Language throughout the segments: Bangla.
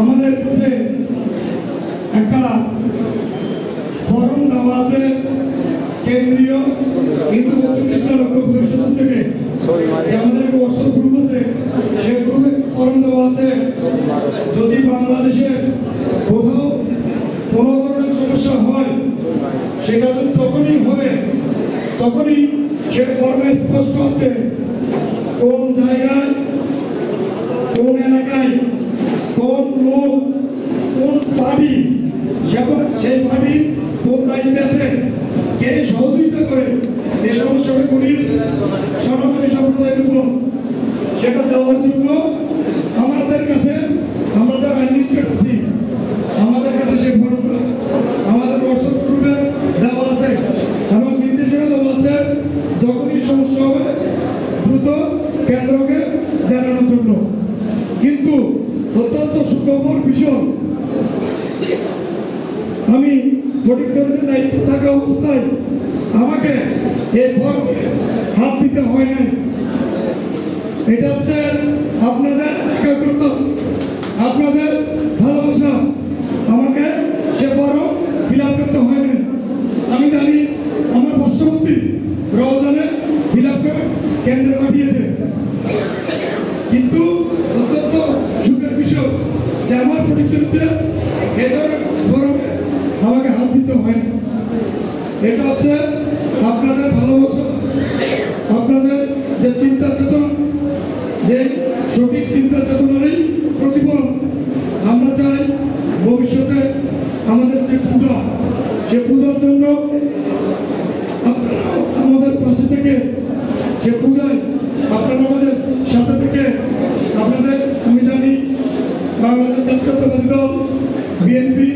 আমাদের কাছে একটা ফর্ম দেওয়া আছে কেন্দ্রীয় হিন্দু প্রতিষ্ঠা লক্ষ্য পরিষদ থেকে, আমাদের একটা হোয়াটসঅ্যাপ গ্রুপ আছে, সেই গ্রুপে ফর্ম দেওয়া আছে। যদি বাংলাদেশের কোথাও কোনো ধরনের সমস্যা হয়, সেটা যদি তখনই হবে, তখনই সে ফর্মে স্পষ্ট আছে কোন জায়গায়, কোন এলাকায়, কোন লোক, কোন পার্টি, সেই পার্টির কোন দায়িত্বে আছে, কে সহযোগিতা করে এই সমস্যাটা করিয়েছে সনাতনী সম্প্রদায়ের উপর, সেটা দেওয়ার জন্য আমাদের কাছে, আমরা যারা লিস্টেড আছি, আমাদের কাছে সেই ফর্মটা আমাদের হোয়াটসঅ্যাপ গ্রুপে দেওয়া আছে এবং নির্দেশনা দেওয়া আছে যখনই সমস্যা হবে দ্রুত কেন্দ্রকে জানানোর জন্য। কিন্তু অত্যন্ত সুখবর বিষয়, আমি ফটিকছড়িতে দায়িত্ব থাকা অবস্থায় আমাকে এই ফর্মে হাত দিতে হয় নাই। এটা হচ্ছে আপনাদের একাগ্রতা, আপনাদের ভালোবাসা, আমাকে সে ফর্ম ফিল আপ করতে হয় না। আমি জানি আমার পার্শ্ববর্তী রওজানে ফিল আপ করে কেন্দ্র পাঠিয়েছে, কিন্তু অত্যন্ত সুখের বিষয় যে আমার ফটিকছড়িতে এই ধরনের ফর্মে আমাকে হাত দিতে হয় না। এটা হচ্ছে আপনাদের ভালোবাসা, আপনাদের যে চিন্তা চেতনা, যে সঠিক চিন্তা চেতনারই প্রতিফলন। আমরা চাই ভবিষ্যতে আমাদের যে পূজা, সে পূজার জন্য আপনারা আমাদের পাশে থেকে, সে পূজায় আপনারা আমাদের সাথে থেকে, আপনাদের আমি জানি বাংলাদেশ জাতীয়তাবাদী দল বিএনপি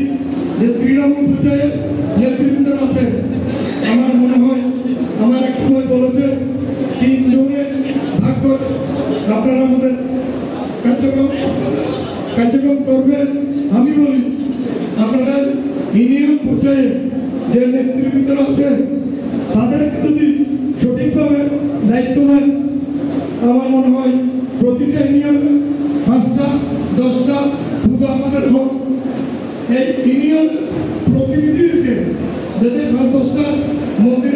যে তৃণমূল পর্যায়ের নেতৃবৃন্দ আছে, আমার মনে হয় আমার এক সময় বলেছে 3 জনের ভাগ করে আপনারা আমাদের কার্যক্রম করবেন। আমি বলি আপনাদের ইউনিয়ন পর্যায়ে যে নেতৃবৃন্দ আছে তাদেরকে যদি সঠিকভাবে দায়িত্ব নেন, আমার মনে হয় প্রতিটা ইউনিয়নে 5টা 10টা পূজা আমাদের হোক। এই ইউনিয়ন প্রতিনিধিকে যদি 5-10টা মন্দির